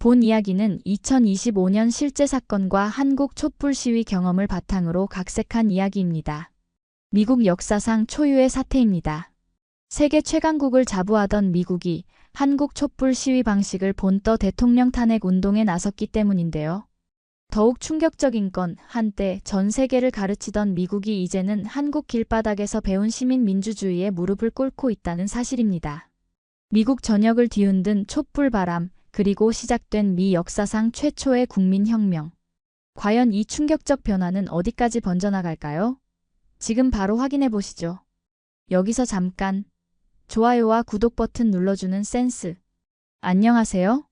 본 이야기는 2025년 실제 사건과 한국 촛불 시위 경험을 바탕으로 각색한 이야기입니다. 미국 역사상 초유의 사태입니다. 세계 최강국을 자부하던 미국이 한국 촛불 시위 방식을 본떠 대통령 탄핵 운동에 나섰기 때문인데요. 더욱 충격적인 건 한때 전 세계를 가르치던 미국이 이제는 한국 길바닥에서 배운 시민 민주주의에 무릎을 꿇고 있다는 사실입니다. 미국 전역을 뒤흔든 촛불 바람, 그리고 시작된 미 역사상 최초의 국민혁명. 과연 이 충격적 변화는 어디까지 번져나갈까요? 지금 바로 확인해 보시죠. 여기서 잠깐 좋아요와 구독 버튼 눌러주는 센스. 안녕하세요.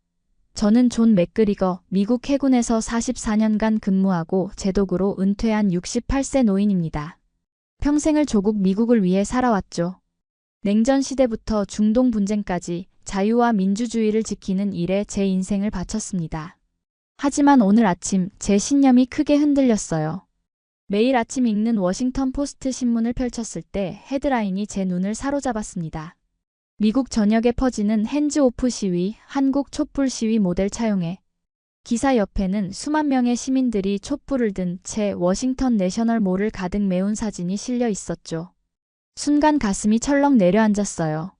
저는 존 맥그리거, 미국 해군에서 44년간 근무하고 제독으로 은퇴한 68세 노인입니다. 평생을 조국 미국을 위해 살아왔죠. 냉전 시대부터 중동 분쟁까지 자유와 민주주의를 지키는 일에 제 인생을 바쳤습니다. 하지만 오늘 아침 제 신념이 크게 흔들렸어요. 매일 아침 읽는 워싱턴 포스트 신문을 펼쳤을 때 헤드라인이 제 눈을 사로잡았습니다. 미국 전역에 퍼지는 핸즈오프 시위, 한국 촛불 시위 모델 차용해. 기사 옆에는 수만 명의 시민들이 촛불을 든 채 워싱턴 내셔널 몰을 가득 메운 사진이 실려 있었죠. 순간 가슴이 철렁 내려앉았어요.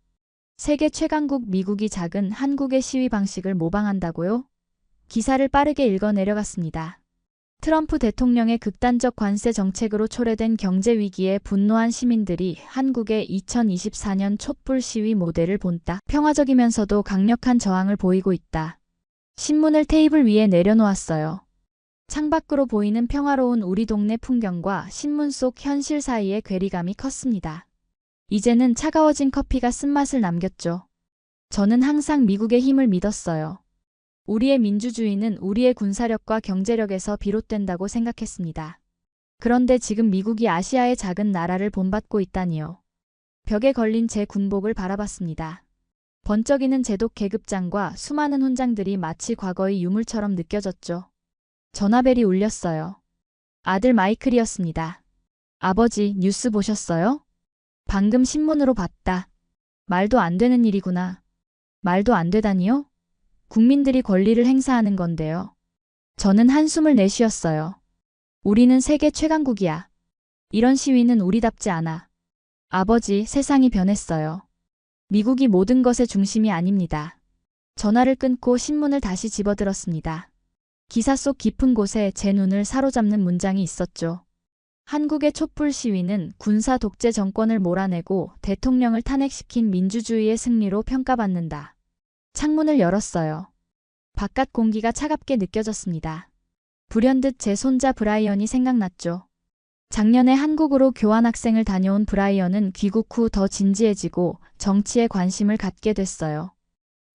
세계 최강국 미국이 작은 한국의 시위 방식을 모방한다고요? 기사를 빠르게 읽어 내려갔습니다. 트럼프 대통령의 극단적 관세 정책으로 초래된 경제 위기에 분노한 시민들이 한국의 2024년 촛불 시위 모델을 본따 평화적이면서도 강력한 저항을 보이고 있다. 신문을 테이블 위에 내려놓았어요. 창밖으로 보이는 평화로운 우리 동네 풍경과 신문 속 현실 사이의 괴리감이 컸습니다. 이제는 차가워진 커피가 쓴맛을 남겼죠. 저는 항상 미국의 힘을 믿었어요. 우리의 민주주의는 우리의 군사력과 경제력에서 비롯된다고 생각했습니다. 그런데 지금 미국이 아시아의 작은 나라를 본받고 있다니요. 벽에 걸린 제 군복을 바라봤습니다. 번쩍이는 제독 계급장과 수많은 훈장들이 마치 과거의 유물처럼 느껴졌죠. 전화벨이 울렸어요. 아들 마이클이었습니다. 아버지, 뉴스 보셨어요? 방금 신문으로 봤다. 말도 안 되는 일이구나. 말도 안 되다니요? 국민들이 권리를 행사하는 건데요. 저는 한숨을 내쉬었어요. 우리는 세계 최강국이야. 이런 시위는 우리답지 않아. 아버지, 세상이 변했어요. 미국이 모든 것의 중심이 아닙니다. 전화를 끊고 신문을 다시 집어들었습니다. 기사 속 깊은 곳에 제 눈을 사로잡는 문장이 있었죠. 한국의 촛불 시위는 군사 독재 정권을 몰아내고 대통령을 탄핵시킨 민주주의의 승리로 평가받는다. 창문을 열었어요. 바깥 공기가 차갑게 느껴졌습니다. 불현듯 제 손자 브라이언이 생각났죠. 작년에 한국으로 교환학생을 다녀온 브라이언은 귀국 후 더 진지해지고 정치에 관심을 갖게 됐어요.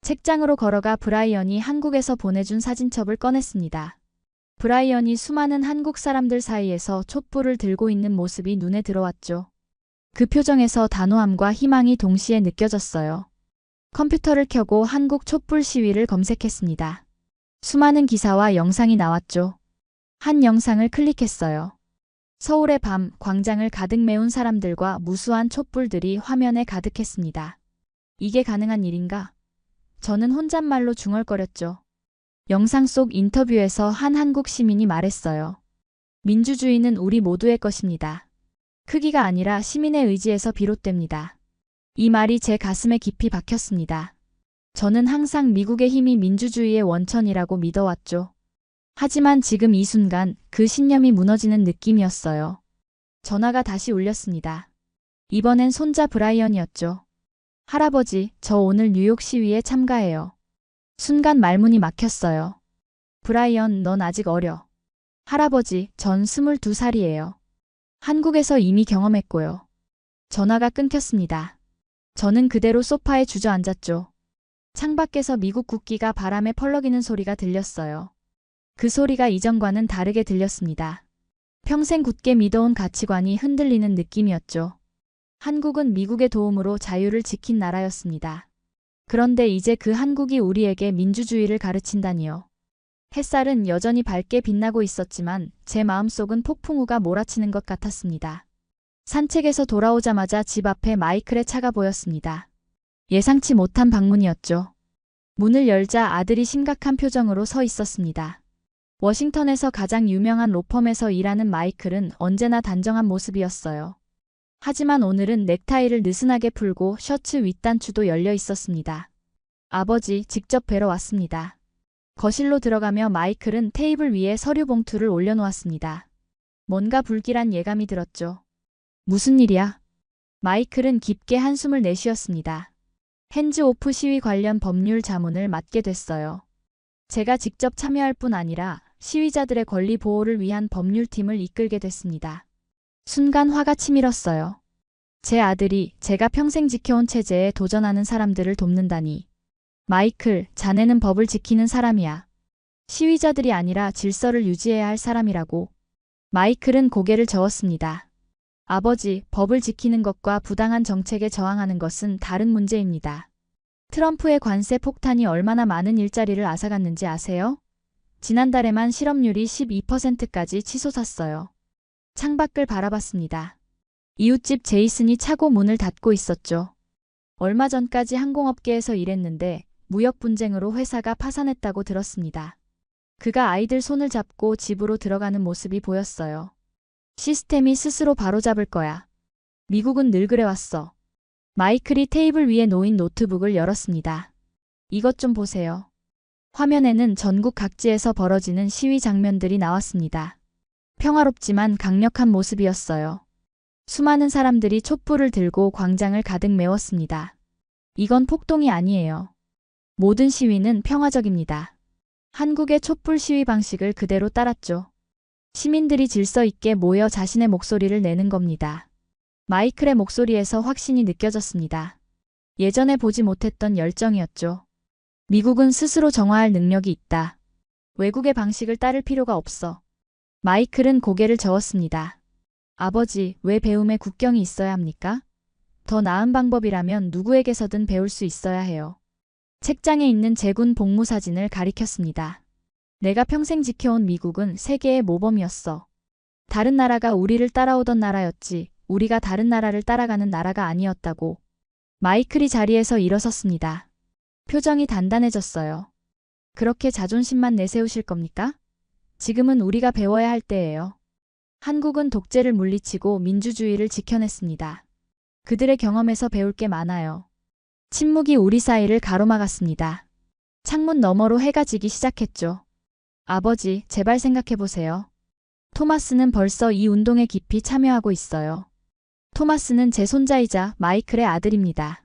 책장으로 걸어가 브라이언이 한국에서 보내준 사진첩을 꺼냈습니다. 브라이언이 수많은 한국 사람들 사이에서 촛불을 들고 있는 모습이 눈에 들어왔죠. 그 표정에서 단호함과 희망이 동시에 느껴졌어요. 컴퓨터를 켜고 한국 촛불 시위를 검색했습니다. 수많은 기사와 영상이 나왔죠. 한 영상을 클릭했어요. 서울의 밤, 광장을 가득 메운 사람들과 무수한 촛불들이 화면에 가득했습니다. 이게 가능한 일인가? 저는 혼잣말로 중얼거렸죠. 영상 속 인터뷰에서 한 한국 시민이 말했어요. 민주주의는 우리 모두의 것입니다. 크기가 아니라 시민의 의지에서 비롯됩니다. 이 말이 제 가슴에 깊이 박혔습니다. 저는 항상 미국의 힘이 민주주의의 원천이라고 믿어왔죠. 하지만 지금 이 순간 그 신념이 무너지는 느낌이었어요. 전화가 다시 울렸습니다. 이번엔 손자 브라이언이었죠. 할아버지, 저 오늘 뉴욕 시위에 참가해요. 순간 말문이 막혔어요. 브라이언, 넌 아직 어려. 할아버지, 전 22살이에요. 한국에서 이미 경험했고요. 전화가 끊겼습니다. 저는 그대로 소파에 주저앉았죠. 창밖에서 미국 국기가 바람에 펄럭이는 소리가 들렸어요. 그 소리가 이전과는 다르게 들렸습니다. 평생 굳게 믿어온 가치관이 흔들리는 느낌이었죠. 한국은 미국의 도움으로 자유를 지킨 나라였습니다. 그런데 이제 그 한국이 우리에게 민주주의를 가르친다니요. 햇살은 여전히 밝게 빛나고 있었지만 제 마음속은 폭풍우가 몰아치는 것 같았습니다. 산책에서 돌아오자마자 집 앞에 마이클의 차가 보였습니다. 예상치 못한 방문이었죠. 문을 열자 아들이 심각한 표정으로 서 있었습니다. 워싱턴에서 가장 유명한 로펌에서 일하는 마이클은 언제나 단정한 모습이었어요. 하지만 오늘은 넥타이를 느슨하게 풀고 셔츠 윗단추도 열려 있었습니다. 아버지, 직접 뵈러 왔습니다. 거실로 들어가며 마이클은 테이블 위에 서류 봉투를 올려놓았습니다. 뭔가 불길한 예감이 들었죠. 무슨 일이야? 마이클은 깊게 한숨을 내쉬었습니다. 핸즈오프 시위 관련 법률 자문을 맡게 됐어요. 제가 직접 참여할 뿐 아니라 시위자들의 권리 보호를 위한 법률팀을 이끌게 됐습니다. 순간 화가 치밀었어요. 제 아들이 제가 평생 지켜온 체제에 도전하는 사람들을 돕는다니. 마이클, 자네는 법을 지키는 사람이야. 시위자들이 아니라 질서를 유지해야 할 사람이라고. 마이클은 고개를 저었습니다. 아버지, 법을 지키는 것과 부당한 정책에 저항하는 것은 다른 문제입니다. 트럼프의 관세 폭탄이 얼마나 많은 일자리를 앗아갔는지 아세요? 지난달에만 실업률이 12%까지 치솟았어요. 창밖을 바라봤습니다. 이웃집 제이슨이 차고 문을 닫고 있었죠. 얼마 전까지 항공업계에서 일했는데 무역 분쟁으로 회사가 파산했다고 들었습니다. 그가 아이들 손을 잡고 집으로 들어가는 모습이 보였어요. 시스템이 스스로 바로잡을 거야. 미국은 늘 그래왔어. 마이클이 테이블 위에 놓인 노트북을 열었습니다. 이것 좀 보세요. 화면에는 전국 각지에서 벌어지는 시위 장면들이 나왔습니다. 평화롭지만 강력한 모습이었어요. 수많은 사람들이 촛불을 들고 광장을 가득 메웠습니다. 이건 폭동이 아니에요. 모든 시위는 평화적입니다. 한국의 촛불 시위 방식을 그대로 따랐죠. 시민들이 질서 있게 모여 자신의 목소리를 내는 겁니다. 마이클의 목소리에서 확신이 느껴졌습니다. 예전에 보지 못했던 열정이었죠. 미국은 스스로 정화할 능력이 있다. 외국의 방식을 따를 필요가 없어. 마이클은 고개를 저었습니다. 아버지, 왜 배움에 국경이 있어야 합니까? 더 나은 방법이라면 누구에게서든 배울 수 있어야 해요. 책장에 있는 제군 복무 사진을 가리켰습니다. 내가 평생 지켜온 미국은 세계의 모범이었어. 다른 나라가 우리를 따라오던 나라였지, 우리가 다른 나라를 따라가는 나라가 아니었다고. 마이클이 자리에서 일어섰습니다. 표정이 단단해졌어요. 그렇게 자존심만 내세우실 겁니까? 지금은 우리가 배워야 할 때예요. 한국은 독재를 물리치고 민주주의를 지켜냈습니다. 그들의 경험에서 배울 게 많아요. 침묵이 우리 사이를 가로막았습니다. 창문 너머로 해가 지기 시작했죠. 아버지, 제발 생각해보세요. 토마스는 벌써 이 운동에 깊이 참여하고 있어요. 토마스는 제 손자이자 마이클의 아들입니다.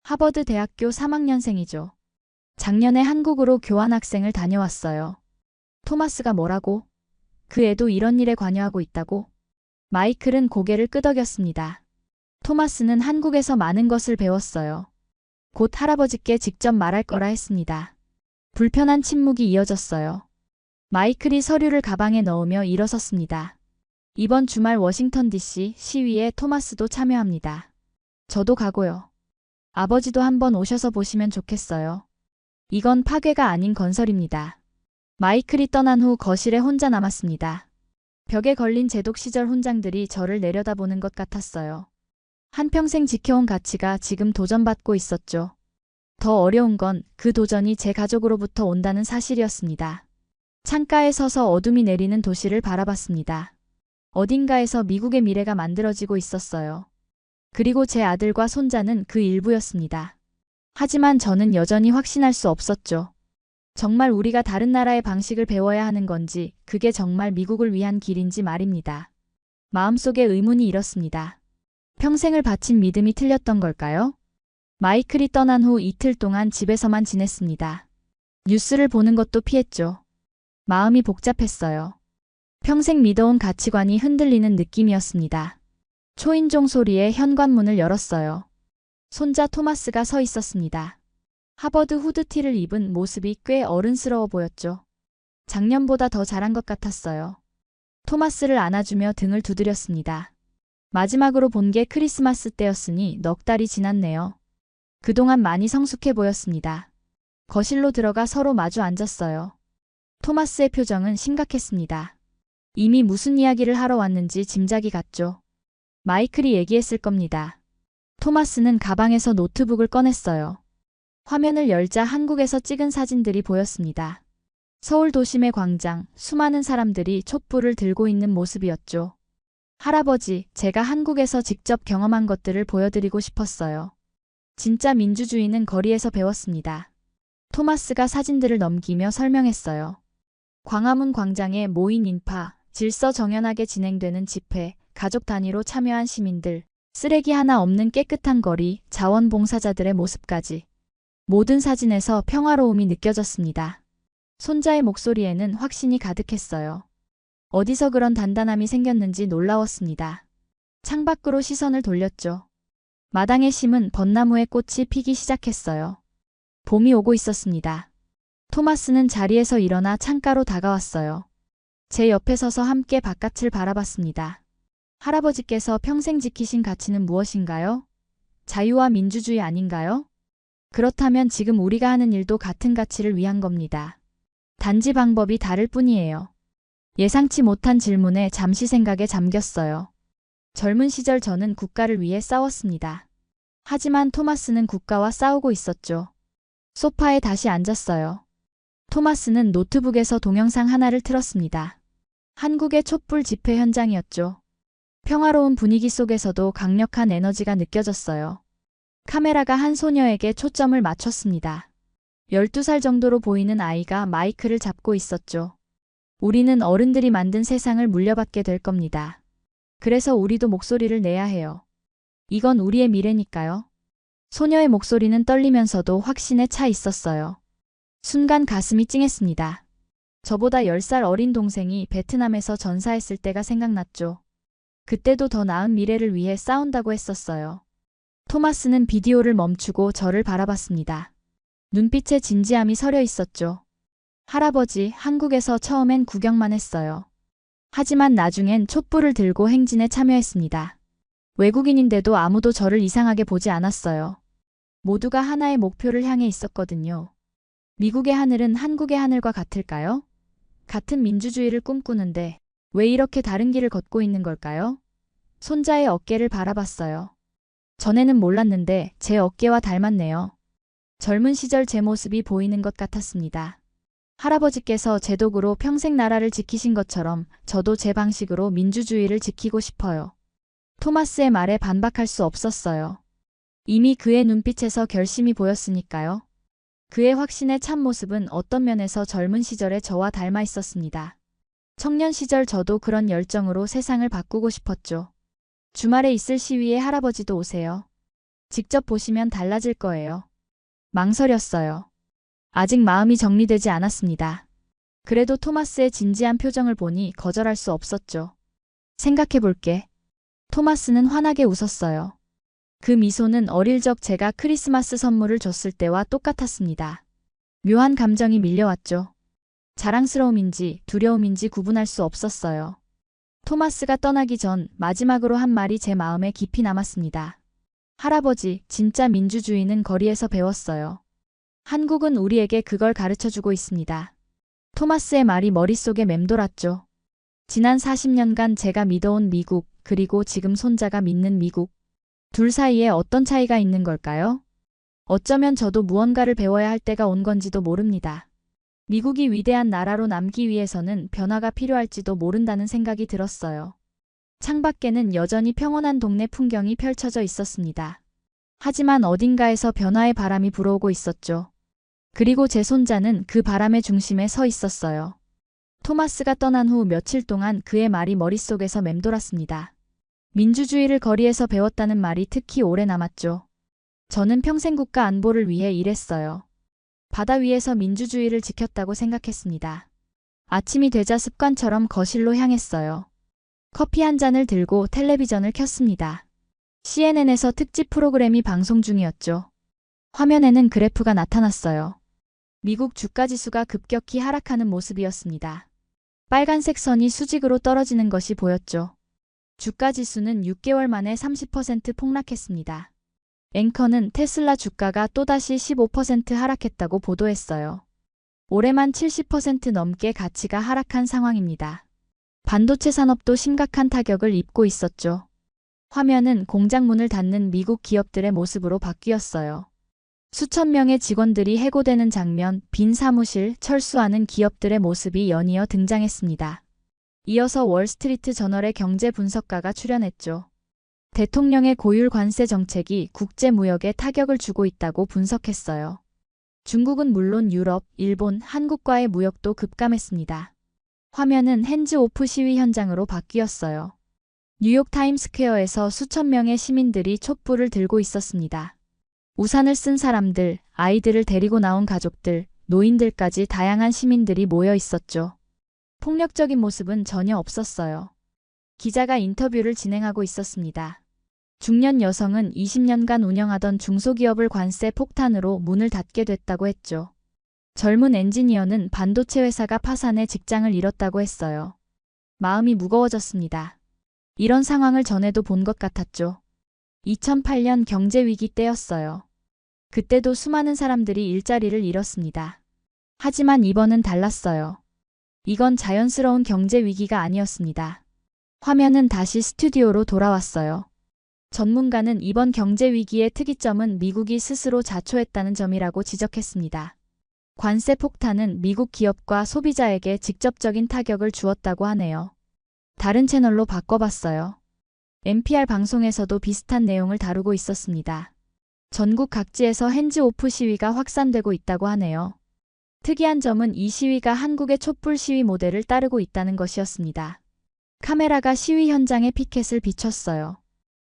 하버드 대학교 3학년생이죠. 작년에 한국으로 교환학생을 다녀왔어요. 토마스가 뭐라고? 그 애도 이런 일에 관여하고 있다고? 마이클은 고개를 끄덕였습니다. 토마스는 한국에서 많은 것을 배웠어요. 곧 할아버지께 직접 말할 거라 했습니다. 불편한 침묵이 이어졌어요. 마이클이 서류를 가방에 넣으며 일어섰습니다. 이번 주말 워싱턴 DC 시위에 토마스도 참여합니다. 저도 가고요. 아버지도 한번 오셔서 보시면 좋겠어요. 이건 파괴가 아닌 건설입니다. 마이클이 떠난 후 거실에 혼자 남았습니다. 벽에 걸린 제독 시절 훈장들이 저를 내려다보는 것 같았어요. 한평생 지켜온 가치가 지금 도전받고 있었죠. 더 어려운 건 그 도전이 제 가족으로부터 온다는 사실이었습니다. 창가에 서서 어둠이 내리는 도시를 바라봤습니다. 어딘가에서 미국의 미래가 만들어지고 있었어요. 그리고 제 아들과 손자는 그 일부였습니다. 하지만 저는 여전히 확신할 수 없었죠. 정말 우리가 다른 나라의 방식을 배워야 하는 건지, 그게 정말 미국을 위한 길인지 말입니다. 마음속에 의문이 일었습니다. 평생을 바친 믿음이 틀렸던 걸까요? 마이클이 떠난 후 이틀 동안 집에서만 지냈습니다. 뉴스를 보는 것도 피했죠. 마음이 복잡했어요. 평생 믿어온 가치관이 흔들리는 느낌이었습니다. 초인종 소리에 현관문을 열었어요. 손자 토마스가 서 있었습니다. 하버드 후드티를 입은 모습이 꽤 어른스러워 보였죠. 작년보다 더 자란 것 같았어요. 토마스를 안아주며 등을 두드렸습니다. 마지막으로 본 게 크리스마스 때였으니 넉 달이 지났네요. 그동안 많이 성숙해 보였습니다. 거실로 들어가 서로 마주 앉았어요. 토마스의 표정은 심각했습니다. 이미 무슨 이야기를 하러 왔는지 짐작이 갔죠. 마이클이 얘기했을 겁니다. 토마스는 가방에서 노트북을 꺼냈어요. 화면을 열자 한국에서 찍은 사진들이 보였습니다. 서울 도심의 광장, 수많은 사람들이 촛불을 들고 있는 모습이었죠. 할아버지, 제가 한국에서 직접 경험한 것들을 보여드리고 싶었어요. 진짜 민주주의는 거리에서 배웠습니다. 토마스가 사진들을 넘기며 설명했어요. 광화문 광장에 모인 인파, 질서 정연하게 진행되는 집회, 가족 단위로 참여한 시민들, 쓰레기 하나 없는 깨끗한 거리, 자원봉사자들의 모습까지. 모든 사진에서 평화로움이 느껴졌습니다. 손자의 목소리에는 확신이 가득했어요. 어디서 그런 단단함이 생겼는지 놀라웠습니다. 창밖으로 시선을 돌렸죠. 마당에 심은 벚나무에 꽃이 피기 시작했어요. 봄이 오고 있었습니다. 토마스는 자리에서 일어나 창가로 다가왔어요. 제 옆에 서서 함께 바깥을 바라봤습니다. 할아버지께서 평생 지키신 가치는 무엇인가요? 자유와 민주주의 아닌가요? 그렇다면 지금 우리가 하는 일도 같은 가치를 위한 겁니다. 단지 방법이 다를 뿐이에요. 예상치 못한 질문에 잠시 생각에 잠겼어요. 젊은 시절 저는 국가를 위해 싸웠습니다. 하지만 토마스는 국가와 싸우고 있었죠. 소파에 다시 앉았어요. 토마스는 노트북에서 동영상 하나를 틀었습니다. 한국의 촛불 집회 현장이었죠. 평화로운 분위기 속에서도 강력한 에너지가 느껴졌어요. 카메라가 한 소녀에게 초점을 맞췄습니다. 12살 정도로 보이는 아이가 마이크를 잡고 있었죠. 우리는 어른들이 만든 세상을 물려받게 될 겁니다. 그래서 우리도 목소리를 내야 해요. 이건 우리의 미래니까요. 소녀의 목소리는 떨리면서도 확신에 차 있었어요. 순간 가슴이 찡했습니다. 저보다 10살 어린 동생이 베트남에서 전사했을 때가 생각났죠. 그때도 더 나은 미래를 위해 싸운다고 했었어요. 토마스는 비디오를 멈추고 저를 바라봤습니다. 눈빛에 진지함이 서려 있었죠. 할아버지, 한국에서 처음엔 구경만 했어요. 하지만 나중엔 촛불을 들고 행진에 참여했습니다. 외국인인데도 아무도 저를 이상하게 보지 않았어요. 모두가 하나의 목표를 향해 있었거든요. 미국의 하늘은 한국의 하늘과 같을까요? 같은 민주주의를 꿈꾸는데 왜 이렇게 다른 길을 걷고 있는 걸까요? 손자의 어깨를 바라봤어요. 전에는 몰랐는데 제 어깨와 닮았네요. 젊은 시절 제 모습이 보이는 것 같았습니다. 할아버지께서 제 도구로 평생 나라를 지키신 것처럼 저도 제 방식으로 민주주의를 지키고 싶어요. 토마스의 말에 반박할 수 없었어요. 이미 그의 눈빛에서 결심이 보였으니까요. 그의 확신의 참모습은 어떤 면에서 젊은 시절의 저와 닮아 있었습니다. 청년 시절 저도 그런 열정으로 세상을 바꾸고 싶었죠. 주말에 있을 시위에 할아버지도 오세요. 직접 보시면 달라질 거예요. 망설였어요. 아직 마음이 정리되지 않았습니다. 그래도 토마스의 진지한 표정을 보니 거절할 수 없었죠. 생각해 볼게. 토마스는 환하게 웃었어요. 그 미소는 어릴 적 제가 크리스마스 선물을 줬을 때와 똑같았습니다. 묘한 감정이 밀려왔죠. 자랑스러움인지 두려움인지 구분할 수 없었어요. 토마스가 떠나기 전 마지막으로 한 말이 제 마음에 깊이 남았습니다. 할아버지, 진짜 민주주의는 거리에서 배웠어요. 한국은 우리에게 그걸 가르쳐주고 있습니다. 토마스의 말이 머릿속에 맴돌았죠. 지난 40년간 제가 믿어온 미국, 그리고 지금 손자가 믿는 미국. 둘 사이에 어떤 차이가 있는 걸까요? 어쩌면 저도 무언가를 배워야 할 때가 온 건지도 모릅니다. 미국이 위대한 나라로 남기 위해서는 변화가 필요할지도 모른다는 생각이 들었어요. 창밖에는 여전히 평온한 동네 풍경이 펼쳐져 있었습니다. 하지만 어딘가에서 변화의 바람이 불어오고 있었죠. 그리고 제 손자는 그 바람의 중심에 서 있었어요. 토마스가 떠난 후 며칠 동안 그의 말이 머릿속에서 맴돌았습니다. 민주주의를 거리에서 배웠다는 말이 특히 오래 남았죠. 저는 평생 국가 안보를 위해 일했어요. 바다 위에서 민주주의를 지켰다고 생각했습니다. 아침이 되자 습관처럼 거실로 향했어요. 커피 한 잔을 들고 텔레비전을 켰습니다. CNN에서 특집 프로그램이 방송 중이었죠. 화면에는 그래프가 나타났어요. 미국 주가지수가 급격히 하락하는 모습이었습니다. 빨간색 선이 수직으로 떨어지는 것이 보였죠. 주가지수는 6개월 만에 30% 폭락했습니다. 앵커는 테슬라 주가가 또다시 15% 하락했다고 보도했어요. 올해만 70% 넘게 가치가 하락한 상황입니다. 반도체 산업도 심각한 타격을 입고 있었죠. 화면은 공장 문을 닫는 미국 기업들의 모습으로 바뀌었어요. 수천 명의 직원들이 해고되는 장면, 빈 사무실, 철수하는 기업들의 모습이 연이어 등장했습니다. 이어서 월스트리트 저널의 경제 분석가가 출연했죠. 대통령의 고율 관세 정책이 국제 무역에 타격을 주고 있다고 분석했어요. 중국은 물론 유럽, 일본, 한국과의 무역도 급감했습니다. 화면은 핸즈오프 시위 현장으로 바뀌었어요. 뉴욕 타임스퀘어에서 수천 명의 시민들이 촛불을 들고 있었습니다. 우산을 쓴 사람들, 아이들을 데리고 나온 가족들, 노인들까지 다양한 시민들이 모여 있었죠. 폭력적인 모습은 전혀 없었어요. 기자가 인터뷰를 진행하고 있었습니다. 중년 여성은 20년간 운영하던 중소기업을 관세 폭탄으로 문을 닫게 됐다고 했죠. 젊은 엔지니어는 반도체 회사가 파산해 직장을 잃었다고 했어요. 마음이 무거워졌습니다. 이런 상황을 전에도 본 것 같았죠. 2008년 경제위기 때였어요. 그때도 수많은 사람들이 일자리를 잃었습니다. 하지만 이번은 달랐어요. 이건 자연스러운 경제위기가 아니었습니다. 화면은 다시 스튜디오로 돌아왔어요. 전문가는 이번 경제위기의 특이점은 미국이 스스로 자초했다는 점이라고 지적했습니다. 관세 폭탄은 미국 기업과 소비자에게 직접적인 타격을 주었다고 하네요. 다른 채널로 바꿔봤어요. NPR 방송에서도 비슷한 내용을 다루고 있었습니다. 전국 각지에서 핸즈오프 시위가 확산되고 있다고 하네요. 특이한 점은 이 시위가 한국의 촛불 시위 모델을 따르고 있다는 것이었습니다. 카메라가 시위 현장에 피켓을 비췄어요.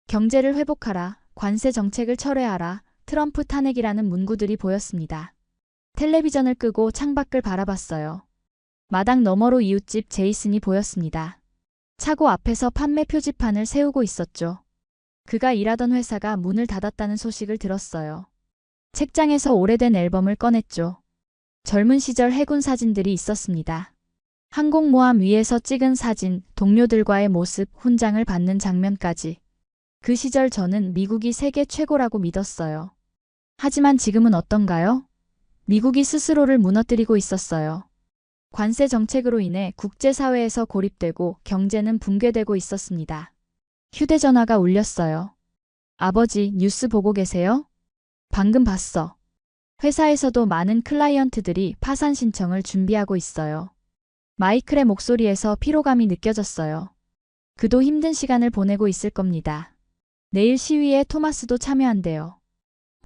경제를 회복하라, 관세 정책을 철회하라, 트럼프 탄핵이라는 문구들이 보였습니다. 텔레비전을 끄고 창밖을 바라봤어요. 마당 너머로 이웃집 제이슨이 보였습니다. 차고 앞에서 판매 표지판을 세우고 있었죠. 그가 일하던 회사가 문을 닫았다는 소식을 들었어요. 책장에서 오래된 앨범을 꺼냈죠. 젊은 시절 해군 사진들이 있었습니다. 항공모함 위에서 찍은 사진, 동료들과의 모습, 훈장을 받는 장면까지. 그 시절 저는 미국이 세계 최고라고 믿었어요. 하지만 지금은 어떤가요? 미국이 스스로를 무너뜨리고 있었어요. 관세 정책으로 인해 국제사회에서 고립되고 경제는 붕괴되고 있었습니다. 휴대전화가 울렸어요. 아버지, 뉴스 보고 계세요? 방금 봤어. 회사에서도 많은 클라이언트들이 파산 신청을 준비하고 있어요. 마이클의 목소리에서 피로감이 느껴졌어요. 그도 힘든 시간을 보내고 있을 겁니다. 내일 시위에 토마스도 참여한대요.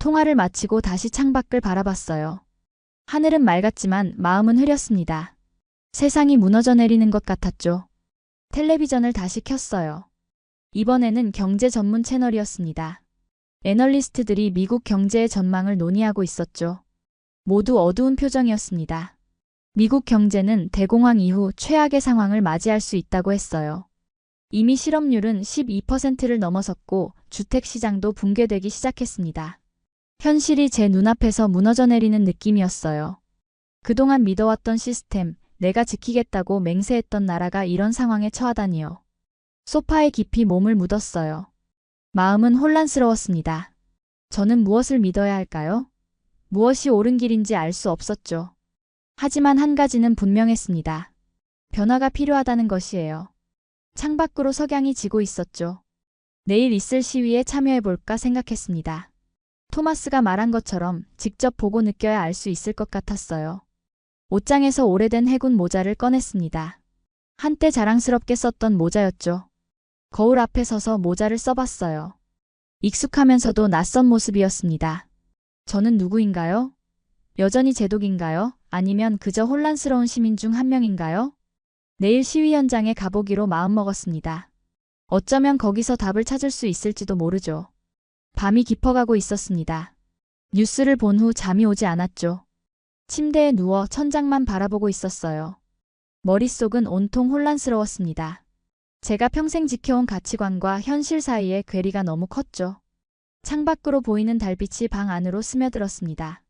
통화를 마치고 다시 창밖을 바라봤어요. 하늘은 맑았지만 마음은 흐렸습니다. 세상이 무너져 내리는 것 같았죠. 텔레비전을 다시 켰어요. 이번에는 경제 전문 채널이었습니다. 애널리스트들이 미국 경제의 전망을 논의하고 있었죠. 모두 어두운 표정이었습니다. 미국 경제는 대공황 이후 최악의 상황을 맞이할 수 있다고 했어요. 이미 실업률은 12%를 넘어섰고 주택시장도 붕괴되기 시작했습니다. 현실이 제 눈앞에서 무너져 내리는 느낌이었어요. 그동안 믿어왔던 시스템, 내가 지키겠다고 맹세했던 나라가 이런 상황에 처하다니요. 소파에 깊이 몸을 묻었어요. 마음은 혼란스러웠습니다. 저는 무엇을 믿어야 할까요? 무엇이 옳은 길인지 알 수 없었죠. 하지만 한 가지는 분명했습니다. 변화가 필요하다는 것이에요. 창밖으로 석양이 지고 있었죠. 내일 있을 시위에 참여해볼까 생각했습니다. 토마스가 말한 것처럼 직접 보고 느껴야 알 수 있을 것 같았어요. 옷장에서 오래된 해군 모자를 꺼냈습니다. 한때 자랑스럽게 썼던 모자였죠. 거울 앞에 서서 모자를 써봤어요. 익숙하면서도 낯선 모습이었습니다. 저는 누구인가요? 여전히 제독인가요? 아니면 그저 혼란스러운 시민 중 한 명인가요? 내일 시위 현장에 가보기로 마음먹었습니다. 어쩌면 거기서 답을 찾을 수 있을지도 모르죠. 밤이 깊어가고 있었습니다. 뉴스를 본 후 잠이 오지 않았죠. 침대에 누워 천장만 바라보고 있었어요. 머릿속은 온통 혼란스러웠습니다. 제가 평생 지켜온 가치관과 현실 사이의 괴리가 너무 컸죠. 창밖으로 보이는 달빛이 방 안으로 스며들었습니다.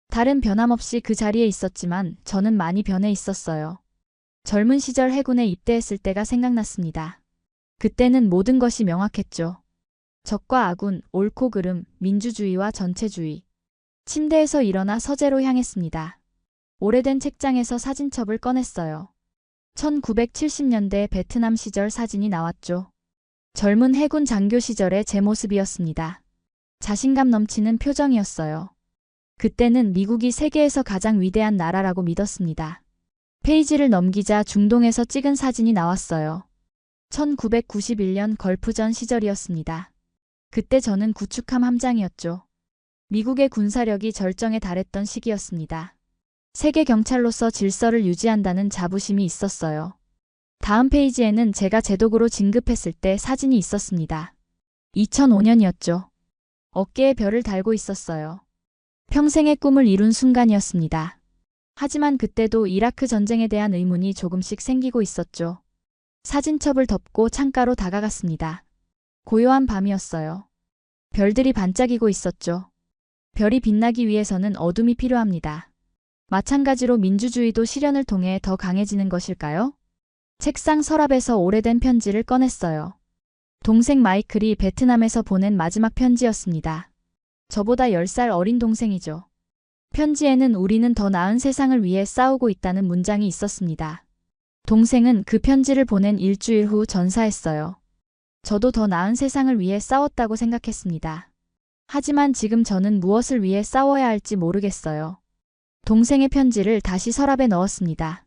달은 변함없이 그 자리에 있었지만 저는 많이 변해 있었어요. 젊은 시절 해군에 입대했을 때가 생각났습니다. 그때는 모든 것이 명확했죠. 적과 아군, 옳고 그름, 민주주의와 전체주의. 침대에서 일어나 서재로 향했습니다. 오래된 책장에서 사진첩을 꺼냈어요. 1970년대 베트남 시절 사진이 나왔죠. 젊은 해군 장교 시절의 제 모습이었습니다. 자신감 넘치는 표정이었어요. 그때는 미국이 세계에서 가장 위대한 나라라고 믿었습니다. 페이지를 넘기자 중동에서 찍은 사진이 나왔어요. 1991년 걸프전 시절이었습니다. 그때 저는 구축함 함장이었죠. 미국의 군사력이 절정에 달했던 시기였습니다. 세계 경찰로서 질서를 유지한다는 자부심이 있었어요. 다음 페이지에는 제가 제독으로 진급했을 때 사진이 있었습니다. 2005년이었죠. 어깨에 별을 달고 있었어요. 평생의 꿈을 이룬 순간이었습니다. 하지만 그때도 이라크 전쟁에 대한 의문이 조금씩 생기고 있었죠. 사진첩을 덮고 창가로 다가갔습니다. 고요한 밤이었어요. 별들이 반짝이고 있었죠. 별이 빛나기 위해서는 어둠이 필요합니다. 마찬가지로 민주주의도 시련을 통해 더 강해지는 것일까요? 책상 서랍에서 오래된 편지를 꺼냈어요. 동생 마이클이 베트남에서 보낸 마지막 편지였습니다. 저보다 10살 어린 동생이죠. 편지에는 우리는 더 나은 세상을 위해 싸우고 있다는 문장이 있었습니다. 동생은 그 편지를 보낸 일주일 후 전사했어요. 저도 더 나은 세상을 위해 싸웠다고 생각했습니다. 하지만 지금 저는 무엇을 위해 싸워야 할지 모르겠어요. 동생의 편지를 다시 서랍에 넣었습니다.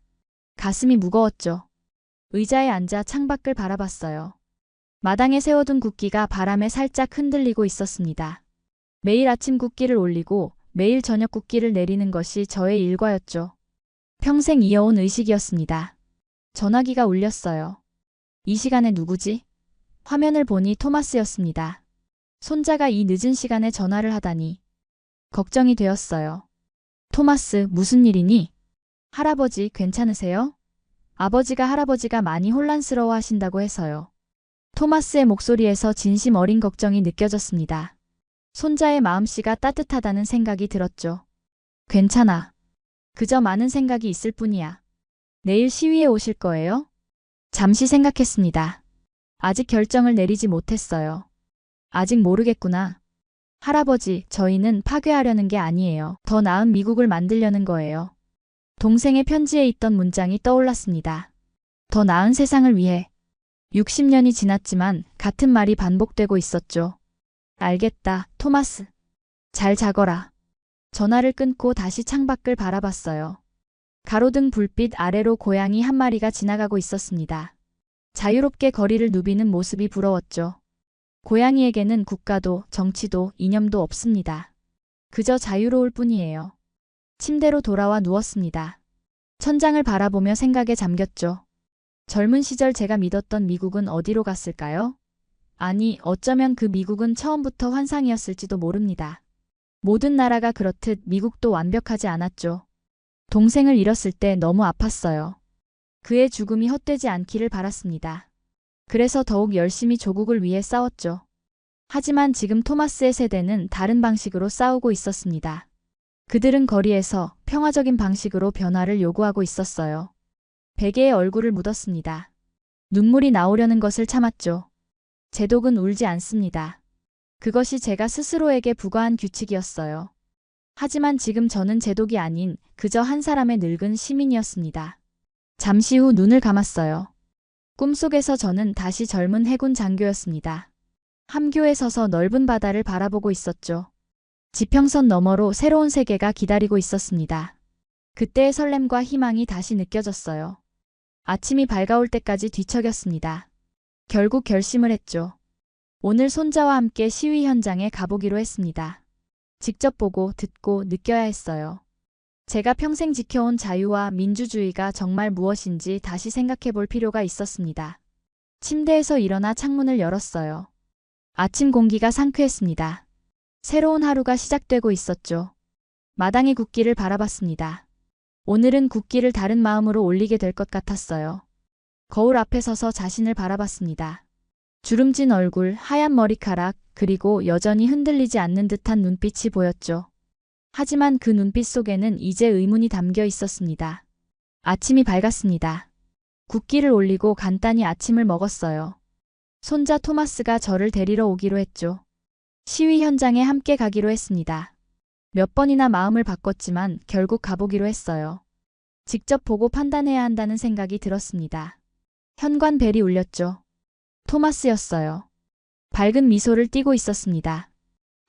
가슴이 무거웠죠. 의자에 앉아 창밖을 바라봤어요. 마당에 세워둔 국기가 바람에 살짝 흔들리고 있었습니다. 매일 아침 국기를 올리고 매일 저녁 국기를 내리는 것이 저의 일과였죠. 평생 이어온 의식이었습니다. 전화기가 울렸어요. 이 시간에 누구지? 화면을 보니 토마스였습니다. 손자가 이 늦은 시간에 전화를 하다니. 걱정이 되었어요. 토마스, 무슨 일이니? 할아버지, 괜찮으세요? 아버지가 할아버지가 많이 혼란스러워 하신다고 해서요. 토마스의 목소리에서 진심 어린 걱정이 느껴졌습니다. 손자의 마음씨가 따뜻하다는 생각이 들었죠. 괜찮아. 그저 많은 생각이 있을 뿐이야. 내일 시위에 오실 거예요? 잠시 생각했습니다. 아직 결정을 내리지 못했어요. 아직 모르겠구나. 할아버지, 저희는 파괴하려는 게 아니에요. 더 나은 미국을 만들려는 거예요. 동생의 편지에 있던 문장이 떠올랐습니다. 더 나은 세상을 위해. 60년이 지났지만 같은 말이 반복되고 있었죠. 알겠다, 토마스. 잘 자거라. 전화를 끊고 다시 창밖을 바라봤어요. 가로등 불빛 아래로 고양이 한 마리가 지나가고 있었습니다. 자유롭게 거리를 누비는 모습이 부러웠죠. 고양이에게는 국가도 정치도 이념도 없습니다. 그저 자유로울 뿐이에요. 침대로 돌아와 누웠습니다. 천장을 바라보며 생각에 잠겼죠. 젊은 시절 제가 믿었던 미국은 어디로 갔을까요? 아니, 어쩌면 그 미국은 처음부터 환상이었을지도 모릅니다. 모든 나라가 그렇듯 미국도 완벽하지 않았죠. 동생을 잃었을 때 너무 아팠어요. 그의 죽음이 헛되지 않기를 바랐습니다. 그래서 더욱 열심히 조국을 위해 싸웠죠. 하지만 지금 토마스의 세대는 다른 방식으로 싸우고 있었습니다. 그들은 거리에서 평화적인 방식으로 변화를 요구하고 있었어요. 베개에 얼굴을 묻었습니다. 눈물이 나오려는 것을 참았죠. 제독은 울지 않습니다. 그것이 제가 스스로에게 부과한 규칙이었어요. 하지만 지금 저는 제독이 아닌 그저 한 사람의 늙은 시민이었습니다. 잠시 후 눈을 감았어요. 꿈속에서 저는 다시 젊은 해군 장교였습니다. 함교에 서서 넓은 바다를 바라보고 있었죠. 지평선 너머로 새로운 세계가 기다리고 있었습니다. 그때의 설렘과 희망이 다시 느껴졌어요. 아침이 밝아올 때까지 뒤척였습니다. 결국 결심을 했죠. 오늘 손자와 함께 시위 현장에 가보기로 했습니다. 직접 보고 듣고 느껴야 했어요. 제가 평생 지켜온 자유와 민주주의가 정말 무엇인지 다시 생각해 볼 필요가 있었습니다. 침대에서 일어나 창문을 열었어요. 아침 공기가 상쾌했습니다. 새로운 하루가 시작되고 있었죠. 마당의 국기를 바라봤습니다. 오늘은 국기를 다른 마음으로 올리게 될 것 같았어요. 거울 앞에 서서 자신을 바라봤습니다. 주름진 얼굴, 하얀 머리카락, 그리고 여전히 흔들리지 않는 듯한 눈빛이 보였죠. 하지만 그 눈빛 속에는 이제 의문이 담겨 있었습니다. 아침이 밝았습니다. 국기를 올리고 간단히 아침을 먹었어요. 손자 토마스가 저를 데리러 오기로 했죠. 시위 현장에 함께 가기로 했습니다. 몇 번이나 마음을 바꿨지만 결국 가보기로 했어요. 직접 보고 판단해야 한다는 생각이 들었습니다. 현관 벨이 울렸죠. 토마스였어요. 밝은 미소를 띠고 있었습니다.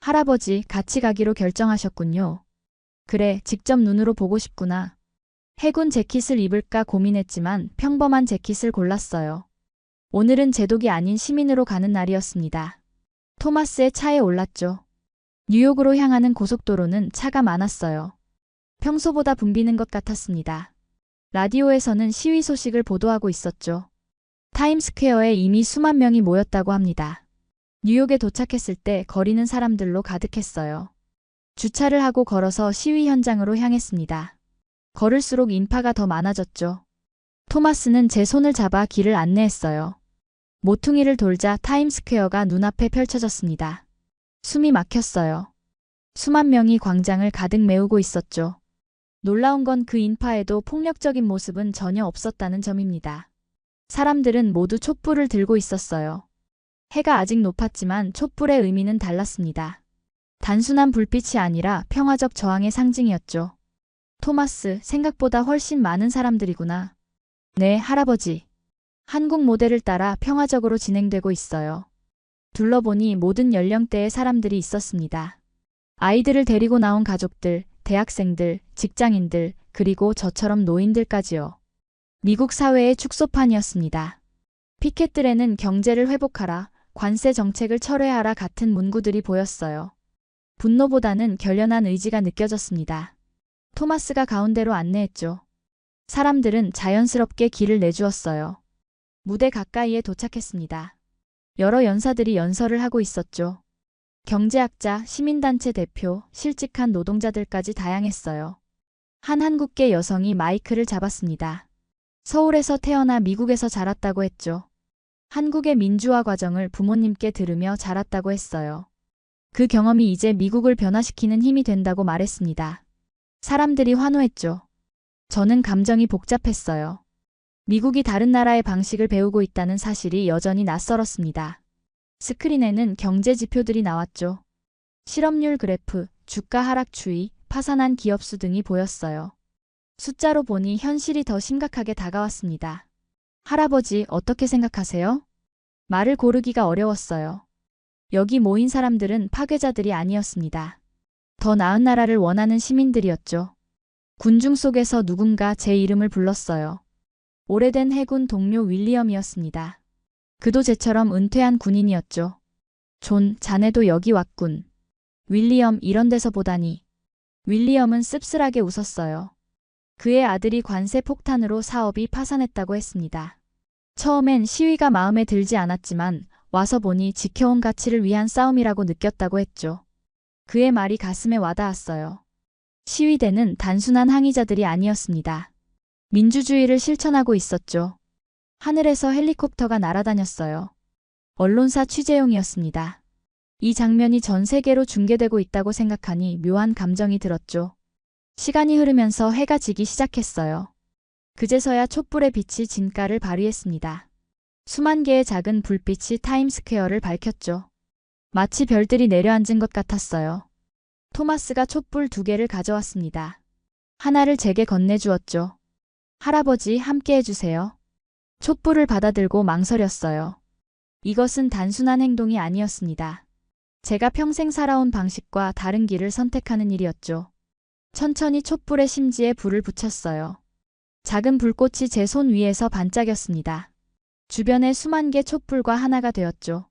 할아버지, 같이 가기로 결정하셨군요. 그래, 직접 눈으로 보고 싶구나. 해군 재킷을 입을까 고민했지만 평범한 재킷을 골랐어요. 오늘은 제독이 아닌 시민으로 가는 날이었습니다. 토마스의 차에 올랐죠. 뉴욕으로 향하는 고속도로는 차가 많았어요. 평소보다 붐비는 것 같았습니다. 라디오에서는 시위 소식을 보도하고 있었죠. 타임스퀘어에 이미 수만 명이 모였다고 합니다. 뉴욕에 도착했을 때 거리는 사람들로 가득했어요. 주차를 하고 걸어서 시위 현장으로 향했습니다. 걸을수록 인파가 더 많아졌죠. 토마스는 제 손을 잡아 길을 안내했어요. 모퉁이를 돌자 타임스퀘어가 눈앞에 펼쳐졌습니다. 숨이 막혔어요. 수만 명이 광장을 가득 메우고 있었죠. 놀라운 건 그 인파에도 폭력적인 모습은 전혀 없었다는 점입니다. 사람들은 모두 촛불을 들고 있었어요. 해가 아직 높았지만 촛불의 의미는 달랐습니다. 단순한 불빛이 아니라 평화적 저항의 상징이었죠. 토마스, 생각보다 훨씬 많은 사람들이구나. 네, 할아버지. 한국 모델을 따라 평화적으로 진행되고 있어요. 둘러보니 모든 연령대의 사람들이 있었습니다. 아이들을 데리고 나온 가족들, 대학생들, 직장인들, 그리고 저처럼 노인들까지요. 미국 사회의 축소판이었습니다. 피켓들에는 경제를 회복하라, 관세 정책을 철회하라 같은 문구들이 보였어요. 분노보다는 결연한 의지가 느껴졌습니다. 토마스가 가운데로 안내했죠. 사람들은 자연스럽게 길을 내주었어요. 무대 가까이에 도착했습니다. 여러 연사들이 연설을 하고 있었죠. 경제학자, 시민단체 대표, 실직한 노동자들까지 다양했어요. 한 한국계 여성이 마이크를 잡았습니다. 서울에서 태어나 미국에서 자랐다고 했죠. 한국의 민주화 과정을 부모님께 들으며 자랐다고 했어요. 그 경험이 이제 미국을 변화시키는 힘이 된다고 말했습니다. 사람들이 환호했죠. 저는 감정이 복잡했어요. 미국이 다른 나라의 방식을 배우고 있다는 사실이 여전히 낯설었습니다. 스크린에는 경제 지표들이 나왔죠. 실업률 그래프, 주가 하락 추이, 파산한 기업수 등이 보였어요. 숫자로 보니 현실이 더 심각하게 다가왔습니다. 할아버지, 어떻게 생각하세요? 말을 고르기가 어려웠어요. 여기 모인 사람들은 파괴자들이 아니었습니다. 더 나은 나라를 원하는 시민들이었죠. 군중 속에서 누군가 제 이름을 불렀어요. 오래된 해군 동료 윌리엄이었습니다. 그도 제처럼 은퇴한 군인이었죠. 존, 자네도 여기 왔군. 윌리엄, 이런 데서 보다니. 윌리엄은 씁쓸하게 웃었어요. 그의 아들이 관세 폭탄으로 사업이 파산했다고 했습니다. 처음엔 시위가 마음에 들지 않았지만 와서 보니 지켜온 가치를 위한 싸움이라고 느꼈다고 했죠. 그의 말이 가슴에 와닿았어요. 시위대는 단순한 항의자들이 아니었습니다. 민주주의를 실천하고 있었죠. 하늘에서 헬리콥터가 날아다녔어요. 언론사 취재용이었습니다. 이 장면이 전 세계로 중계되고 있다고 생각하니 묘한 감정이 들었죠. 시간이 흐르면서 해가 지기 시작했어요. 그제서야 촛불의 빛이 진가를 발휘했습니다. 수만 개의 작은 불빛이 타임스퀘어를 밝혔죠. 마치 별들이 내려앉은 것 같았어요. 토마스가 촛불 2개를 가져왔습니다. 하나를 제게 건네주었죠. 할아버지, 함께 해주세요. 촛불을 받아들고 망설였어요. 이것은 단순한 행동이 아니었습니다. 제가 평생 살아온 방식과 다른 길을 선택하는 일이었죠. 천천히 촛불의 심지에 불을 붙였어요. 작은 불꽃이 제 손 위에서 반짝였습니다. 주변에 수만 개 촛불과 하나가 되었죠.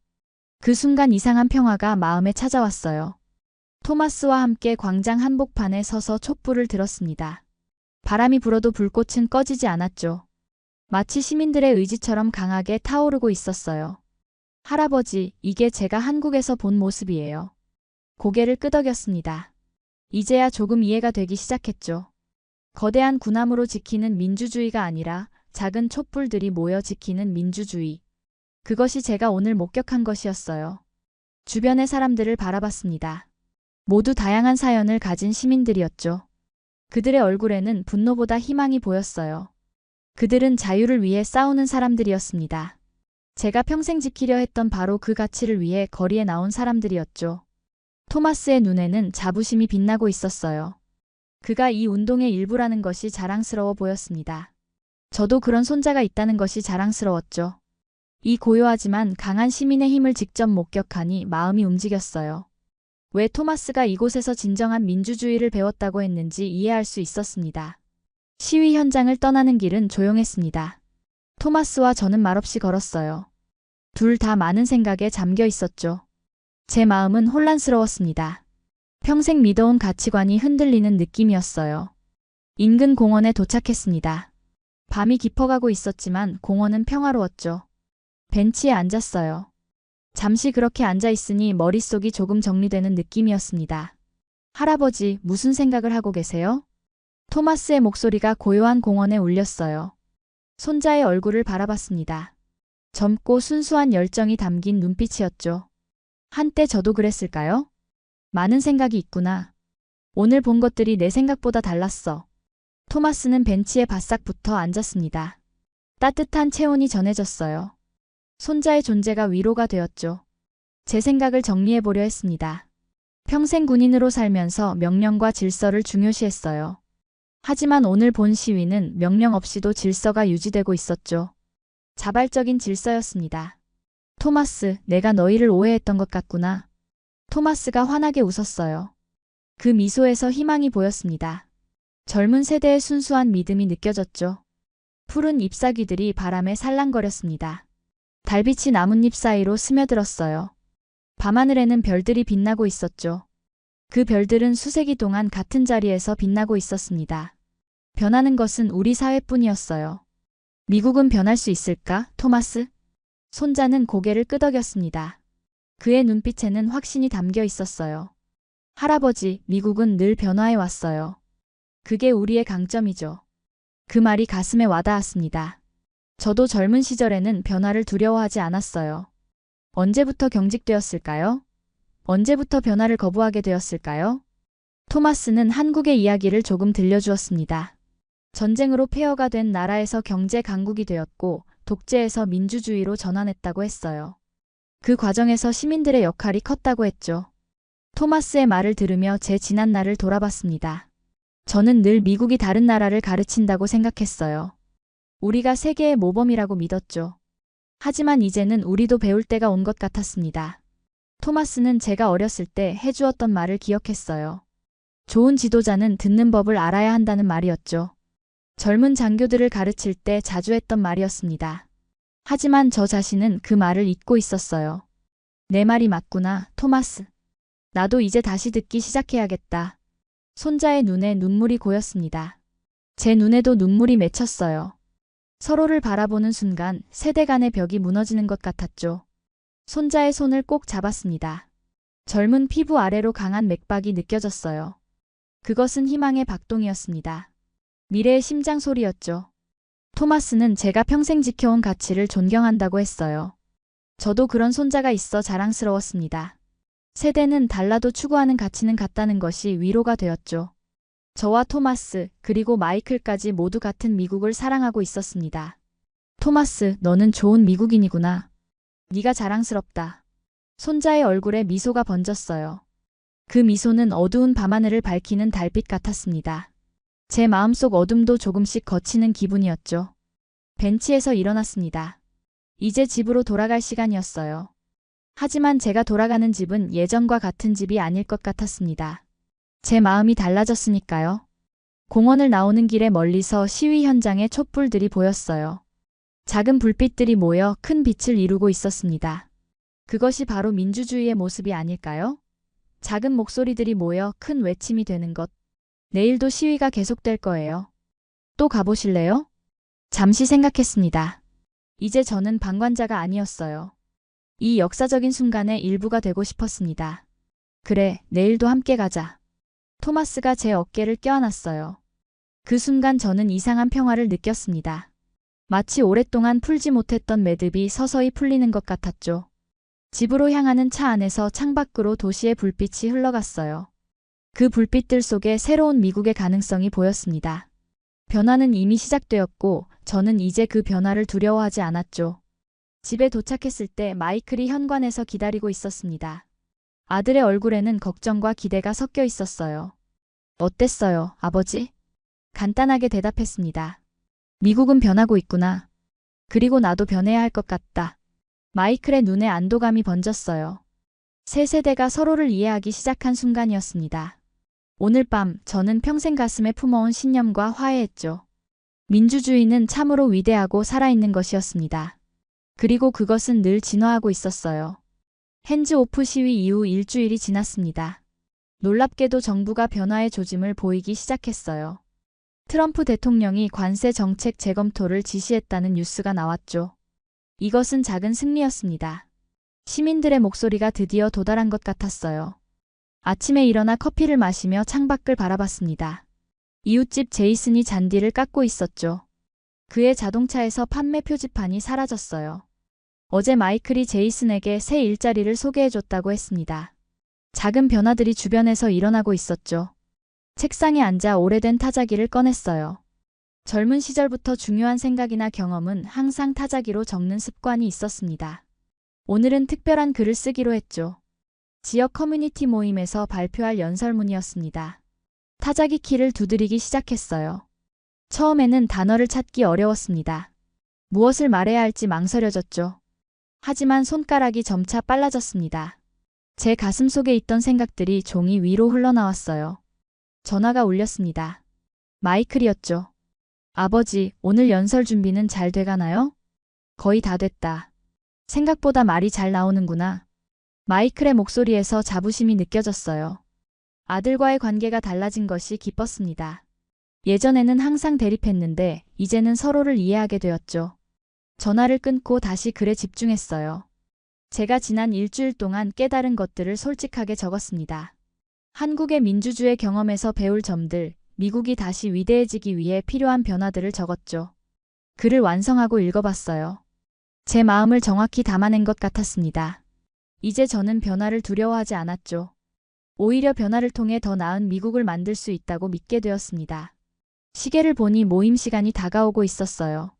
그 순간 이상한 평화가 마음에 찾아왔어요. 토마스와 함께 광장 한복판에 서서 촛불을 들었습니다. 바람이 불어도 불꽃은 꺼지지 않았죠. 마치 시민들의 의지처럼 강하게 타오르고 있었어요. 할아버지, 이게 제가 한국에서 본 모습이에요. 고개를 끄덕였습니다. 이제야 조금 이해가 되기 시작했죠. 거대한 군함으로 지키는 민주주의가 아니라 작은 촛불들이 모여 지키는 민주주의. 그것이 제가 오늘 목격한 것이었어요. 주변의 사람들을 바라봤습니다. 모두 다양한 사연을 가진 시민들이었죠. 그들의 얼굴에는 분노보다 희망이 보였어요. 그들은 자유를 위해 싸우는 사람들이었습니다. 제가 평생 지키려 했던 바로 그 가치를 위해 거리에 나온 사람들이었죠. 토마스의 눈에는 자부심이 빛나고 있었어요. 그가 이 운동의 일부라는 것이 자랑스러워 보였습니다. 저도 그런 손자가 있다는 것이 자랑스러웠죠. 이 고요하지만 강한 시민의 힘을 직접 목격하니 마음이 움직였어요. 왜 토마스가 이곳에서 진정한 민주주의를 배웠다고 했는지 이해할 수 있었습니다. 시위 현장을 떠나는 길은 조용했습니다. 토마스와 저는 말없이 걸었어요. 둘 다 많은 생각에 잠겨 있었죠. 제 마음은 혼란스러웠습니다. 평생 믿어온 가치관이 흔들리는 느낌이었어요. 인근 공원에 도착했습니다. 밤이 깊어가고 있었지만 공원은 평화로웠죠. 벤치에 앉았어요. 잠시 그렇게 앉아 있으니 머릿속이 조금 정리되는 느낌이었습니다. 할아버지, 무슨 생각을 하고 계세요? 토마스의 목소리가 고요한 공원에 울렸어요. 손자의 얼굴을 바라봤습니다. 젊고 순수한 열정이 담긴 눈빛이었죠. 한때 저도 그랬을까요? 많은 생각이 있구나. 오늘 본 것들이 내 생각보다 달랐어. 토마스는 벤치에 바싹 붙어 앉았습니다. 따뜻한 체온이 전해졌어요. 손자의 존재가 위로가 되었죠. 제 생각을 정리해보려 했습니다. 평생 군인으로 살면서 명령과 질서를 중요시했어요. 하지만 오늘 본 시위는 명령 없이도 질서가 유지되고 있었죠. 자발적인 질서였습니다. 토마스, 내가 너희를 오해했던 것 같구나. 토마스가 환하게 웃었어요. 그 미소에서 희망이 보였습니다. 젊은 세대의 순수한 믿음이 느껴졌죠. 푸른 잎사귀들이 바람에 살랑거렸습니다. 달빛이 나뭇잎 사이로 스며들었어요. 밤하늘에는 별들이 빛나고 있었죠. 그 별들은 수세기 동안 같은 자리에서 빛나고 있었습니다. 변하는 것은 우리 사회뿐이었어요. 미국은 변할 수 있을까, 토마스? 손자는 고개를 끄덕였습니다. 그의 눈빛에는 확신이 담겨 있었어요. 할아버지, 미국은 늘 변화해 왔어요. 그게 우리의 강점이죠. 그 말이 가슴에 와닿았습니다. 저도 젊은 시절에는 변화를 두려워하지 않았어요. 언제부터 경직되었을까요? 언제부터 변화를 거부하게 되었을까요? 토마스는 한국의 이야기를 조금 들려주었습니다. 전쟁으로 폐허가 된 나라에서 경제 강국이 되었고 독재에서 민주주의로 전환했다고 했어요. 그 과정에서 시민들의 역할이 컸다고 했죠. 토마스의 말을 들으며 제 지난 날을 돌아봤습니다. 저는 늘 미국이 다른 나라를 가르친다고 생각했어요. 우리가 세계의 모범이라고 믿었죠. 하지만 이제는 우리도 배울 때가 온 것 같았습니다. 토마스는 제가 어렸을 때 해주었던 말을 기억했어요. 좋은 지도자는 듣는 법을 알아야 한다는 말이었죠. 젊은 장교들을 가르칠 때 자주 했던 말이었습니다. 하지만 저 자신은 그 말을 잊고 있었어요. 내 말이 맞구나, 토마스. 나도 이제 다시 듣기 시작해야겠다. 손자의 눈에 눈물이 고였습니다. 제 눈에도 눈물이 맺혔어요. 서로를 바라보는 순간 세대 간의 벽이 무너지는 것 같았죠. 손자의 손을 꼭 잡았습니다. 젊은 피부 아래로 강한 맥박이 느껴졌어요. 그것은 희망의 박동이었습니다. 미래의 심장 소리였죠. 토마스는 제가 평생 지켜온 가치를 존경한다고 했어요. 저도 그런 손자가 있어 자랑스러웠습니다. 세대는 달라도 추구하는 가치는 같다는 것이 위로가 되었죠. 저와 토마스, 그리고 마이클까지 모두 같은 미국을 사랑하고 있었습니다. 토마스, 너는 좋은 미국인이구나. 네가 자랑스럽다. 손자의 얼굴에 미소가 번졌어요. 그 미소는 어두운 밤하늘을 밝히는 달빛 같았습니다. 제 마음속 어둠도 조금씩 걷히는 기분이었죠. 벤치에서 일어났습니다. 이제 집으로 돌아갈 시간이었어요. 하지만 제가 돌아가는 집은 예전과 같은 집이 아닐 것 같았습니다. 제 마음이 달라졌으니까요. 공원을 나오는 길에 멀리서 시위 현장의 촛불들이 보였어요. 작은 불빛들이 모여 큰 빛을 이루고 있었습니다. 그것이 바로 민주주의의 모습이 아닐까요? 작은 목소리들이 모여 큰 외침이 되는 것. 내일도 시위가 계속될 거예요. 또 가보실래요? 잠시 생각했습니다. 이제 저는 방관자가 아니었어요. 이 역사적인 순간의 일부가 되고 싶었습니다. 그래, 내일도 함께 가자. 토마스가 제 어깨를 껴안았어요. 그 순간 저는 이상한 평화를 느꼈습니다. 마치 오랫동안 풀지 못했던 매듭이 서서히 풀리는 것 같았죠. 집으로 향하는 차 안에서 창밖으로 도시의 불빛이 흘러갔어요. 그 불빛들 속에 새로운 미국의 가능성이 보였습니다. 변화는 이미 시작되었고 저는 이제 그 변화를 두려워하지 않았죠. 집에 도착했을 때 마이클이 현관에서 기다리고 있었습니다. 아들의 얼굴에는 걱정과 기대가 섞여 있었어요. 어땠어요, 아버지? 간단하게 대답했습니다. 미국은 변하고 있구나. 그리고 나도 변해야 할 것 같다. 마이클의 눈에 안도감이 번졌어요. 세 세대가 서로를 이해하기 시작한 순간이었습니다. 오늘 밤 저는 평생 가슴에 품어온 신념과 화해했죠. 민주주의는 참으로 위대하고 살아있는 것이었습니다. 그리고 그것은 늘 진화하고 있었어요. 핸즈 오프 시위 이후 일주일이 지났습니다. 놀랍게도 정부가 변화의 조짐을 보이기 시작했어요. 트럼프 대통령이 관세 정책 재검토를 지시했다는 뉴스가 나왔죠. 이것은 작은 승리였습니다. 시민들의 목소리가 드디어 도달한 것 같았어요. 아침에 일어나 커피를 마시며 창밖을 바라봤습니다. 이웃집 제이슨이 잔디를 깎고 있었죠. 그의 자동차에서 판매 표지판이 사라졌어요. 어제 마이클이 제이슨에게 새 일자리를 소개해줬다고 했습니다. 작은 변화들이 주변에서 일어나고 있었죠. 책상에 앉아 오래된 타자기를 꺼냈어요. 젊은 시절부터 중요한 생각이나 경험은 항상 타자기로 적는 습관이 있었습니다. 오늘은 특별한 글을 쓰기로 했죠. 지역 커뮤니티 모임에서 발표할 연설문이었습니다. 타자기 키를 두드리기 시작했어요. 처음에는 단어를 찾기 어려웠습니다. 무엇을 말해야 할지 망설여졌죠. 하지만 손가락이 점차 빨라졌습니다. 제 가슴 속에 있던 생각들이 종이 위로 흘러나왔어요. 전화가 울렸습니다. 마이클이었죠. 아버지, 오늘 연설 준비는 잘 돼가나요? 거의 다 됐다. 생각보다 말이 잘 나오는구나. 마이클의 목소리에서 자부심이 느껴졌어요. 아들과의 관계가 달라진 것이 기뻤습니다. 예전에는 항상 대립했는데 이제는 서로를 이해하게 되었죠. 전화를 끊고 다시 글에 집중했어요. 제가 지난 일주일 동안 깨달은 것들을 솔직하게 적었습니다. 한국의 민주주의 경험에서 배울 점들, 미국이 다시 위대해지기 위해 필요한 변화들을 적었죠. 글을 완성하고 읽어봤어요. 제 마음을 정확히 담아낸 것 같았습니다. 이제 저는 변화를 두려워하지 않았죠. 오히려 변화를 통해 더 나은 미국을 만들 수 있다고 믿게 되었습니다. 시계를 보니 모임 시간이 다가오고 있었어요.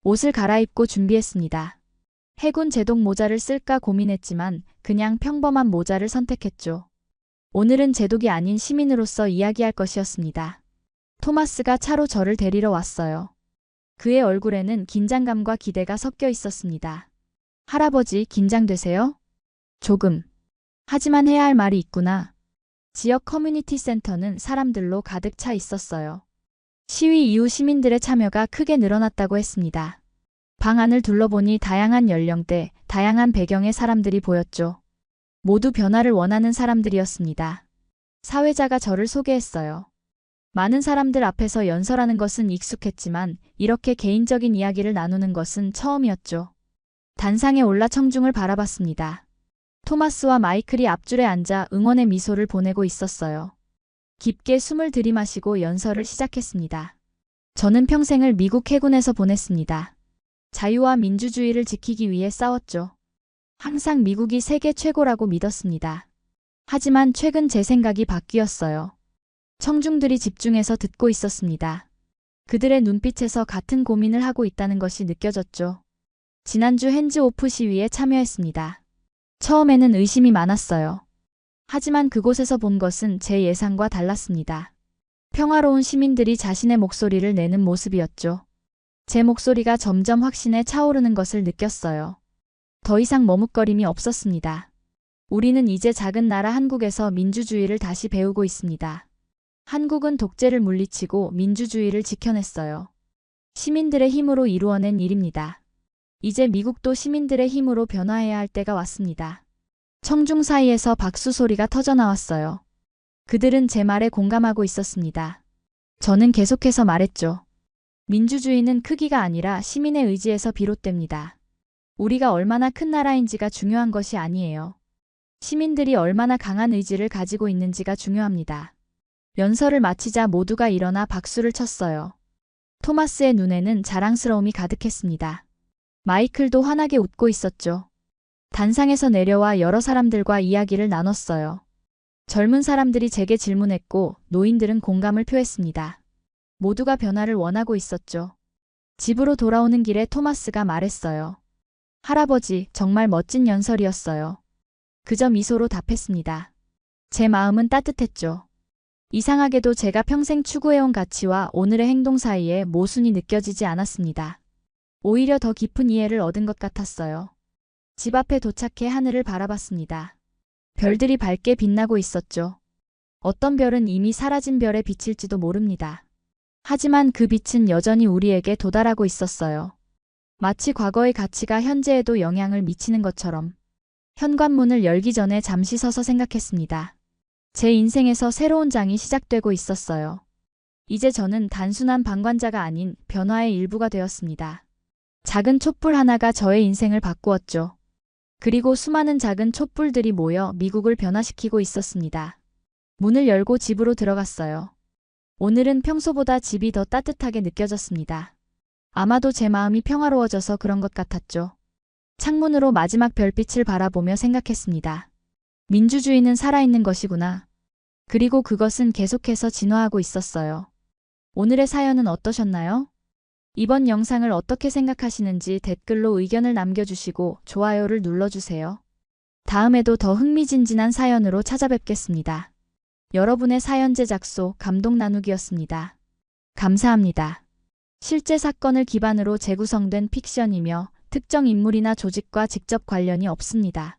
옷을 갈아입고 준비했습니다. 해군 제독 모자를 쓸까 고민했지만 그냥 평범한 모자를 선택했죠. 오늘은 제독이 아닌 시민으로서 이야기할 것이었습니다. 토마스가 차로 저를 데리러 왔어요. 그의 얼굴에는 긴장감과 기대가 섞여 있었습니다. 할아버지, 긴장되세요? 조금. 하지만 해야 할 말이 있구나. 지역 커뮤니티 센터는 사람들로 가득 차 있었어요. 시위 이후 시민들의 참여가 크게 늘어났다고 했습니다. 방 안을 둘러보니 다양한 연령대, 다양한 배경의 사람들이 보였죠. 모두 변화를 원하는 사람들이었습니다. 사회자가 저를 소개했어요. 많은 사람들 앞에서 연설하는 것은 익숙했지만 이렇게 개인적인 이야기를 나누는 것은 처음이었죠. 단상에 올라 청중을 바라봤습니다. 토마스와 마이클이 앞줄에 앉아 응원의 미소를 보내고 있었어요. 깊게 숨을 들이마시고 연설을 시작했습니다. 저는 평생을 미국 해군에서 보냈습니다. 자유와 민주주의를 지키기 위해 싸웠죠. 항상 미국이 세계 최고라고 믿었습니다. 하지만 최근 제 생각이 바뀌었어요. 청중들이 집중해서 듣고 있었습니다. 그들의 눈빛에서 같은 고민을 하고 있다는 것이 느껴졌죠. 지난주 핸즈 오프 시위에 참여했습니다. 처음에는 의심이 많았어요. 하지만 그곳에서 본 것은 제 예상과 달랐습니다. 평화로운 시민들이 자신의 목소리를 내는 모습이었죠. 제 목소리가 점점 확신에 차오르는 것을 느꼈어요. 더 이상 머뭇거림이 없었습니다. 우리는 이제 작은 나라 한국에서 민주주의를 다시 배우고 있습니다. 한국은 독재를 물리치고 민주주의를 지켜냈어요. 시민들의 힘으로 이루어낸 일입니다. 이제 미국도 시민들의 힘으로 변화해야 할 때가 왔습니다. 청중 사이에서 박수 소리가 터져나왔어요. 그들은 제 말에 공감하고 있었습니다. 저는 계속해서 말했죠. 민주주의는 크기가 아니라 시민의 의지에서 비롯됩니다. 우리가 얼마나 큰 나라인지가 중요한 것이 아니에요. 시민들이 얼마나 강한 의지를 가지고 있는지가 중요합니다. 연설을 마치자 모두가 일어나 박수를 쳤어요. 토마스의 눈에는 자랑스러움이 가득했습니다. 마이클도 환하게 웃고 있었죠. 단상에서 내려와 여러 사람들과 이야기를 나눴어요. 젊은 사람들이 제게 질문했고 노인들은 공감을 표했습니다. 모두가 변화를 원하고 있었죠. 집으로 돌아오는 길에 토마스가 말했어요. 할아버지, 정말 멋진 연설이었어요. 그저 미소로 답했습니다. 제 마음은 따뜻했죠. 이상하게도 제가 평생 추구해온 가치와 오늘의 행동 사이에 모순이 느껴지지 않았습니다. 오히려 더 깊은 이해를 얻은 것 같았어요. 집 앞에 도착해 하늘을 바라봤습니다. 별들이 밝게 빛나고 있었죠. 어떤 별은 이미 사라진 별의 빛일지도 모릅니다. 하지만 그 빛은 여전히 우리에게 도달하고 있었어요. 마치 과거의 가치가 현재에도 영향을 미치는 것처럼. 현관문을 열기 전에 잠시 서서 생각했습니다. 제 인생에서 새로운 장이 시작되고 있었어요. 이제 저는 단순한 방관자가 아닌 변화의 일부가 되었습니다. 작은 촛불 하나가 저의 인생을 바꾸었죠. 그리고 수많은 작은 촛불들이 모여 미국을 변화시키고 있었습니다. 문을 열고 집으로 들어갔어요. 오늘은 평소보다 집이 더 따뜻하게 느껴졌습니다. 아마도 제 마음이 평화로워져서 그런 것 같았죠. 창문으로 마지막 별빛을 바라보며 생각했습니다. 민주주의는 살아있는 것이구나. 그리고 그것은 계속해서 진화하고 있었어요. 오늘의 사연은 어떠셨나요? 이번 영상을 어떻게 생각하시는지 댓글로 의견을 남겨주시고 좋아요를 눌러주세요. 다음에도 더 흥미진진한 사연으로 찾아뵙겠습니다. 여러분의 사연 제작소 감동 나누기였습니다. 감사합니다. 실제 사건을 기반으로 재구성된 픽션이며 특정 인물이나 조직과 직접 관련이 없습니다.